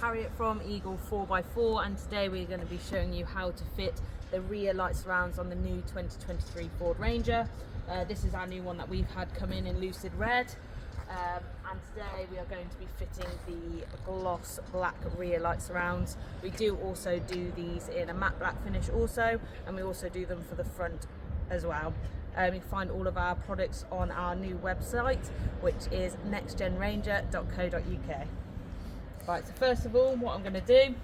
Harriet from Eagle 4x4, and today we're going to be showing you how to fit the rear light surrounds on the new 2023 Ford Ranger. This is our new one that we've had come in lucid red, and today we are going to be fitting the gloss black rear light surrounds. We do also do these in a matte black finish also, and we also do them for the front as well. You can find all of our products on our new website, which is nextgenranger.co.uk. Right, so first of all, what I'm going to do,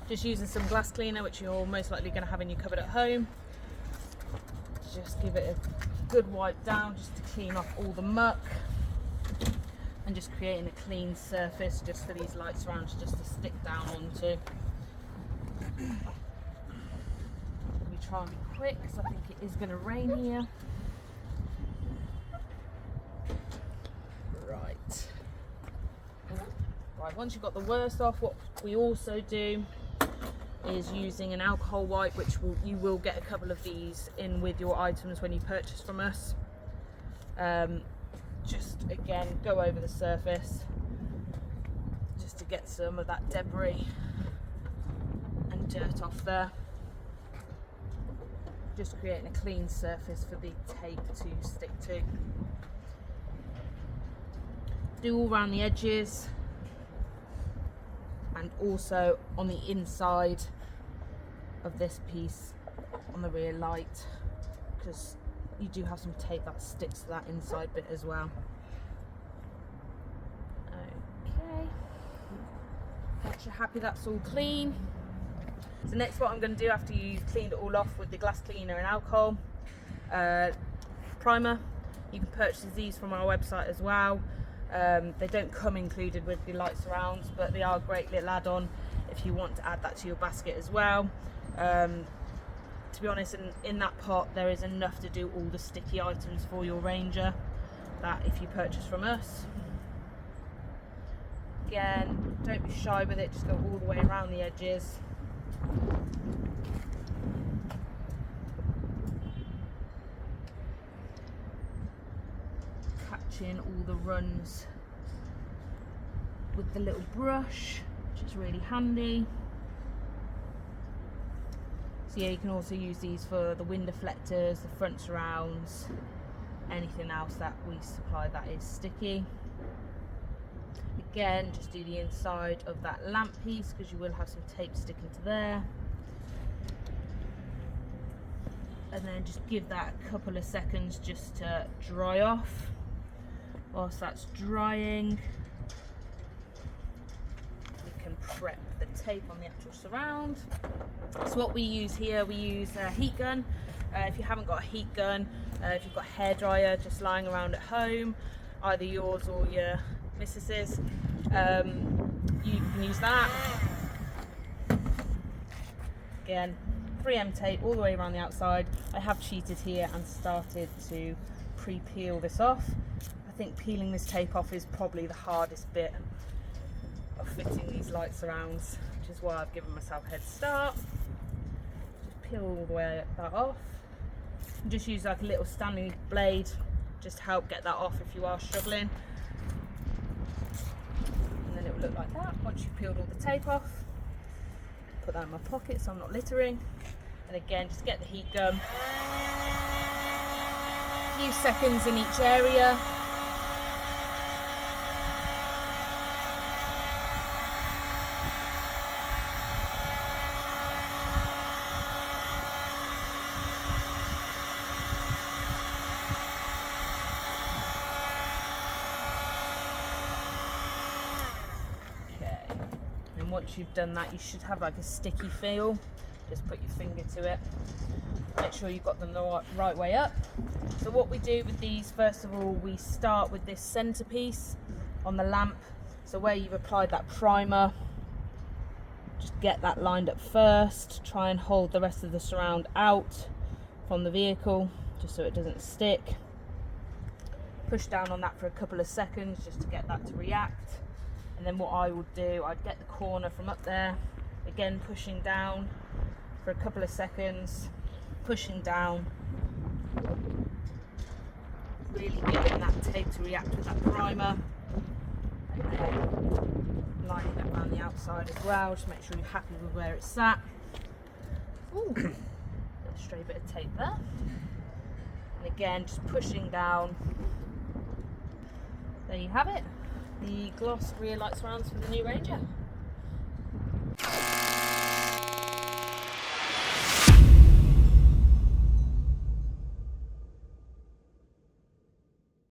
just using some glass cleaner, which you're most likely going to have in your cupboard at home, just give it a good wipe down just to clean off all the muck, and just creating a clean surface just for these light surrounds just to stick down onto. Let me try and be quick because I think it is going to rain here. Right, once you've got the worst off, what we also do is using an alcohol wipe, which you will get a couple of these in with your items when you purchase from us. Just again, go over the surface just to get some of that debris and dirt off there. Just creating a clean surface for the tape to stick to. Do all around the edges and also on the inside of this piece on the rear light, because you do have some tape that sticks to that inside bit as well. Okay, once you're happy that's all clean, so next what I'm going to do after you've cleaned it all off with the glass cleaner and alcohol, primer. You can purchase these from our website as well. They don't come included with the light surrounds, but they are a great little add-on if you want to add that to your basket as well. To be honest, in that pot there is enough to do all the sticky items for your Ranger, that if you purchase from us. Again, don't be shy with it, just go all the way around the edges. Catching all the runs with the little brush, which is really handy. So yeah, you can also use these for the wind deflectors, the front surrounds, anything else that we supply that is sticky. Again, just do the inside of that lamp piece because you will have some tape sticking to there. And then just give that a couple of seconds just to dry off. Whilst that's drying, we can prep the tape on the actual surround. So what we use here, we use a heat gun. If you haven't got a heat gun, if you've got a hairdryer just lying around at home, either yours or your missus's, you can use that. Again, 3M tape all the way around the outside. I have cheated here and started to pre-peel this off. I think peeling this tape off is probably the hardest bit of fitting these light surrounds, which is why I've given myself a head start. Just peel all the way that off. And just use like a little Stanley blade just to help get that off if you are struggling. And then it will look like that once you've peeled all the tape off. Put that in my pocket so I'm not littering. And again, just get the heat gun. A few seconds in each area. And once you've done that, you should have like a sticky feel. Just put your finger to it. Make sure you've got them the right way up. So what we do with these, first of all, we start with this centerpiece on the lamp. So where you've applied that primer, just get that lined up first. Try and hold the rest of the surround out from the vehicle, just so it doesn't stick. Push down on that for a couple of seconds just to get that to react. And then what I would do, I'd get the corner from up there, again pushing down for a couple of seconds, pushing down, really getting that tape to react with that primer, and then lining it around around the outside as well, just make sure you're happy with where it's sat. Ooh, a stray bit of tape there. And again, just pushing down. There you have it, the gloss rear light surrounds for the new Ranger.